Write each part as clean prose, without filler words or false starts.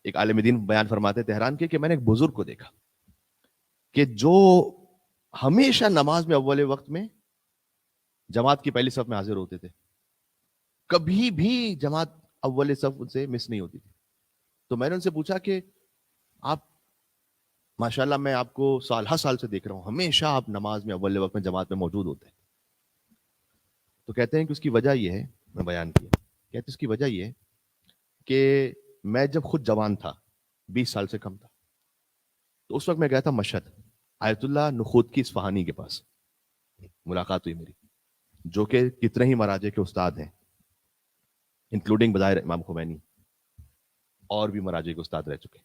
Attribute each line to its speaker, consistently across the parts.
Speaker 1: ایک عالم دین بیان فرماتے تہران کے کہ میں نے ایک بزرگ کو دیکھا کہ جو ہمیشہ نماز میں اول وقت میں جماعت کی پہلی صف میں حاضر ہوتے تھے، کبھی بھی جماعت اول صف ان سے مس نہیں ہوتی تھی. تو میں نے ان سے پوچھا کہ آپ ماشاءاللہ میں آپ کو سال ہر سال سے دیکھ رہا ہوں، ہمیشہ آپ نماز میں اول وقت میں جماعت میں موجود ہوتے ہیں. تو کہتے ہیں کہ اس کی وجہ یہ ہے، میں بیان کیا، کہتے ہیں اس کی وجہ یہ ہے کہ میں جب خود جوان تھا، 20 سال سے کم تھا، تو اس وقت میں گیا تھا مشہد، آیت اللہ نخود کی اصفہانی کے پاس ملاقات ہوئی میری، جو کہ کتنے ہی مراجع کے استاد ہیں، انکلوڈنگ بظاہر امام خمینی، اور بھی مراجع کے استاد رہ چکے.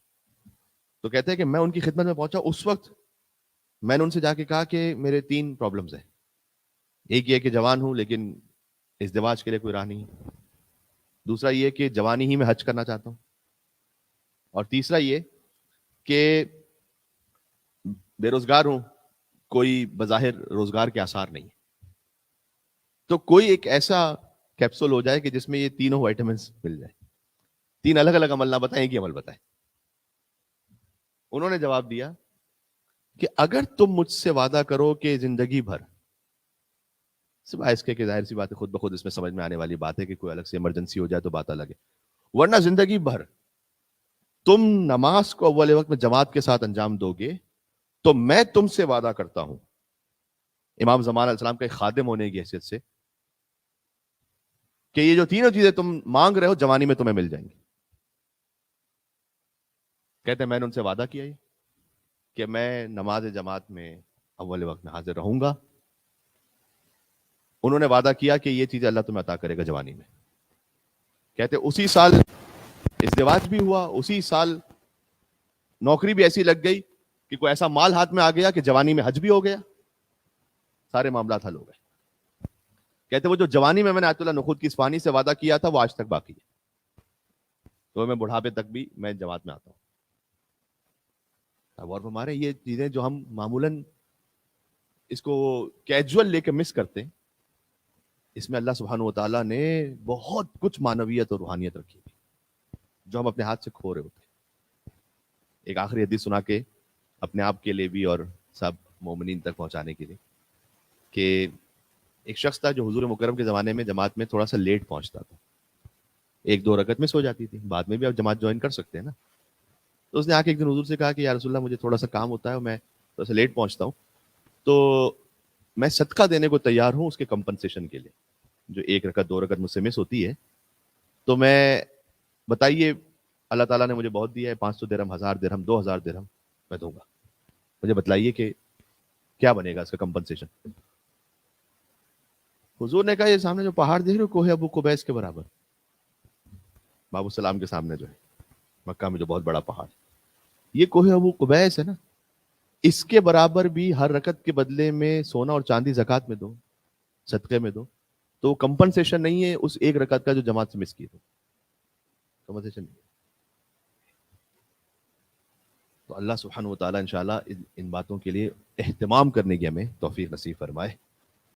Speaker 1: تو کہتے ہیں کہ میں ان کی خدمت میں پہنچا. اس وقت میں نے ان سے جا کے کہا کہ میرے 3 پرابلمز ہیں. ایک یہ کہ جوان ہوں لیکن ازدواج کے لیے کوئی راہ نہیں. دوسرا یہ کہ جوانی ہی میں حج کرنا چاہتا ہوں. اور تیسرا یہ کہ بے روزگار ہوں، کوئی بظاہر روزگار کے آثار نہیں. تو کوئی ایک ایسا کیپسول ہو جائے کہ جس میں یہ تینوں وائٹامنس مل جائے. 3 الگ الگ عمل نہ بتائیں، ایک ہی عمل بتائیں. انہوں نے جواب دیا کہ اگر تم مجھ سے وعدہ کرو کہ زندگی بھر، سوائے اس کے کہ ظاہر سی بات ہے خود بخود اس میں سمجھ میں آنے والی بات ہے کہ کوئی الگ سے ایمرجنسی ہو جائے تو بات الگ ہے، ورنہ زندگی بھر تم نماز کو اول وقت میں جماعت کے ساتھ انجام دو گے تو میں تم سے وعدہ کرتا ہوں امام زمان علیہ السلام کا ایک خادم ہونے کی حیثیت سے کہ یہ جو تینوں چیزیں تم مانگ رہے ہو جوانی میں تمہیں مل جائیں گی. کہتے ہیں میں نے ان سے وعدہ کیا کہ میں نماز جماعت میں اول وقت میں حاضر رہوں گا. انہوں نے وعدہ کیا کہ یہ چیزیں اللہ تمہیں عطا کرے گا جوانی میں. کہتے اسی سال ازدواج بھی ہوا، اسی سال نوکری بھی ایسی لگ گئی کہ کوئی ایسا مال ہاتھ میں آ گیا کہ جوانی میں حج بھی ہو گیا، سارے معاملات حل ہو گئے. کہتے وہ جو جوانی میں نے آیت اللہ نخود کی اصفہانی سے وعدہ کیا تھا وہ آج تک باقی ہے. تو میں بڑھاپے تک بھی میں جماعت میں آتا ہوں. اور ہمارے یہ چیزیں جو ہم معمولاً اس کو کیجول لے کے مس کرتے ہیں، اس میں اللہ سبحانہ و تعالیٰ نے بہت کچھ معنویت اور روحانیت رکھی ہے جو ہم اپنے ہاتھ سے کھو رہے ہوتے ہیں. ایک آخری حدیث سنا کے اپنے آپ کے لیے بھی اور سب مومنین تک پہنچانے کے لیے، کہ ایک شخص تھا جو حضور مکرم کے زمانے میں جماعت میں تھوڑا سا لیٹ پہنچتا تھا، 1-2 رکعت میں سو جاتی تھی، بعد میں بھی آپ جماعت جوائن کر سکتے ہیں نا. تو اس نے آ کے ایک دن حضور سے کہا کہ یا رسول اللہ مجھے تھوڑا سا کام ہوتا ہے اور میں تھوڑا سا لیٹ پہنچتا ہوں، تو میں صدقہ دینے کو تیار ہوں اس کے کمپنسیشن کے لیے، جو 1 رکعت 2 رکعت مجھ سے مس ہوتی ہے تو میں بتائیے اللہ تعالیٰ نے مجھے بہت دیا ہے، 500 درہم، 1000 درہم، 2000 درہم میں دوں گا، مجھے بتلائیے کہ کیا بنے گا اس کا کمپنسیشن. حضور نے کہا یہ سامنے جو پہاڑ دیکھ رہے ہو کوہ ابو قبیس کے برابر، باب السلام کے سامنے جو ہے مکہ میں جو بہت بڑا پہاڑ، یہ کوہ ابو قبیس ہے نا، اس کے برابر بھی ہر رکعت کے بدلے میں سونا اور چاندی زکوٰۃ میں دو، صدقے میں دو، تو وہ کمپنسیشن نہیں ہے اس 1 رکعت کا جو جماعت سے مس کی تو کمپنسیشن نہیں ہے. تو اللہ سبحانہ و تعالیٰ انشاءاللہ ان باتوں کے لیے اہتمام کرنے کی ہمیں توفیق نصیب فرمائے.